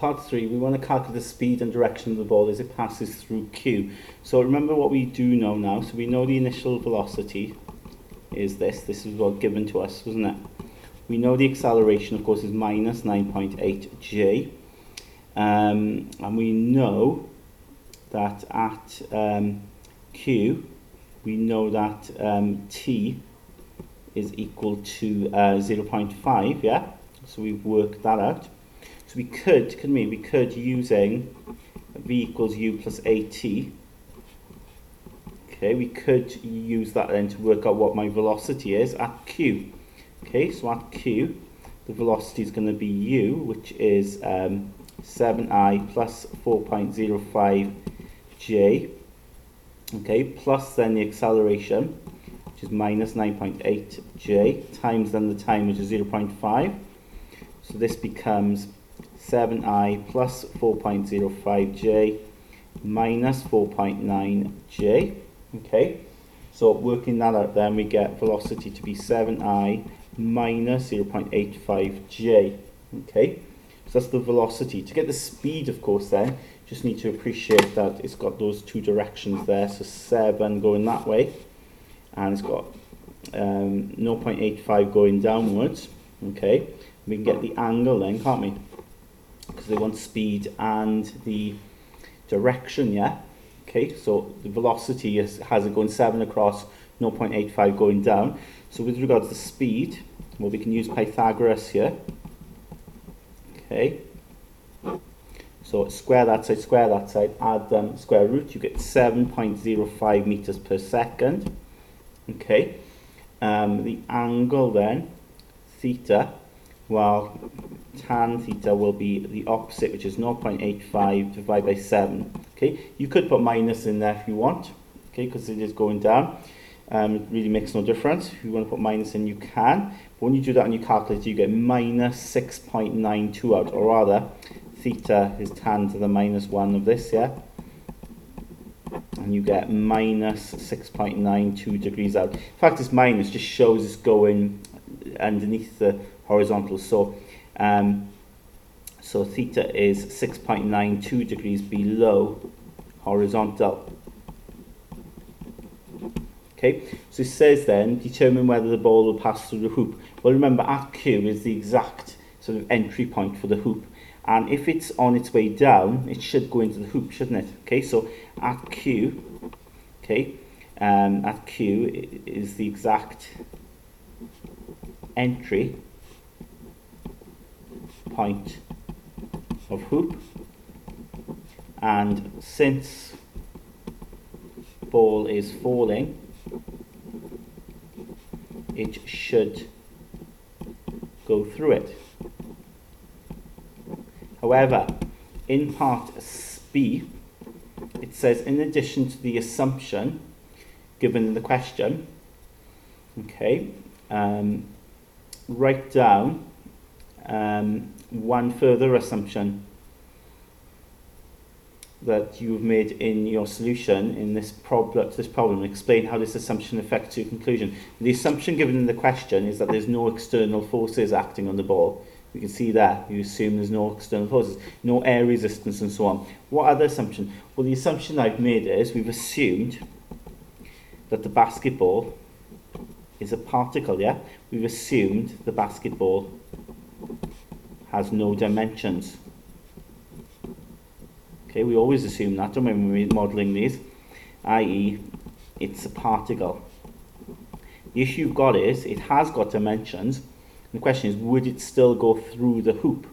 Part 3, we want to calculate the speed and direction of the ball as it passes through Q. So remember what we do know now. So we know the initial velocity is this. This is what given to us, wasn't it? We know the acceleration, of course, is minus 9.8 g. And we know that at Q, we know that t is equal to 0.5, yeah? So we've worked that out. So we could, using v equals u plus at, okay, we could use that then to work out what my velocity is at q. Okay, so at q, the velocity is going to be u, which is 7I plus 4.05 j, okay, plus then the acceleration, which is minus 9.8 j, times then the time, which is 0.5. So this becomes 7I plus 4.05 j minus 4.9 j. Okay, so working that out, then we get velocity to be 7I minus 0.85 j. Okay, so that's the velocity. To get the speed, of course, then just need to appreciate that it's got those two directions there. So 7 going that way, and it's got 0.85 going downwards. Okay, we can get the angle then, can't we? Because they want speed and the direction, yeah? Okay, so the velocity has it going 7 across, 0.85 going down. So with regards to speed, well, we can use Pythagoras here. Okay, so square that side, add square root, you get 7.05 meters per second. Okay, the angle then, theta, well, tan theta will be the opposite, which is 0.85 divided by 7. Okay, you could put minus in there if you want, okay, because it is going down. It really makes no difference. If you want to put minus in, you can. But when you do that on your calculator, you get minus 6.92 out, or rather, theta is tan to the minus 1 of this, yeah? And you get minus 6.92 degrees out. In fact, this minus just shows it's going underneath the horizontal. So so theta is 6.92 degrees below horizontal. Okay, so it says then, determine whether the ball will pass through the hoop. Well, remember, at Q is the exact sort of entry point for the hoop. And if it's on its way down, it should go into the hoop, shouldn't it? Okay, so at Q, okay, at Q is the exact entry point of hoop, and since ball is falling, it should go through it. However, in part B, it says, in addition to the assumption given in the question, okay, write down one further assumption that you've made in your solution in this problem. Explain how this assumption affects your conclusion. The assumption given in the question is that there's no external forces acting on the ball. You can see that. You assume there's no external forces, no air resistance and so on. What other assumption? Well, the assumption I've made is we've assumed that the basketball is a particle, yeah? We've assumed the basketball has no dimensions. Okay, we always assume that, don't we, when we're modelling these, i.e. it's a particle. The issue you've got is, it has got dimensions, and the question is, would it still go through the hoop?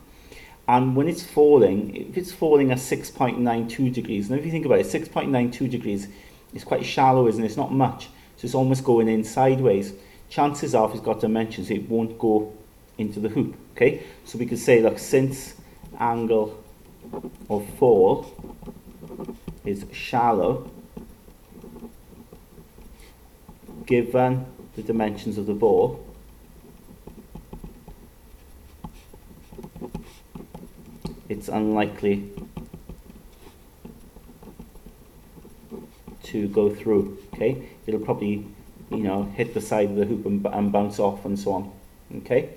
And when it's falling, if it's falling at 6.92 degrees, and if you think about it, 6.92 degrees is quite shallow, isn't it? It's not much, so it's almost going in sideways. Chances are, if it's got dimensions, it won't go into the hoop, okay? So we could say, look, since angle of fall is shallow, given the dimensions of the ball, it's unlikely to go through, okay? It'll probably, hit the side of the hoop and bounce off and so on, okay?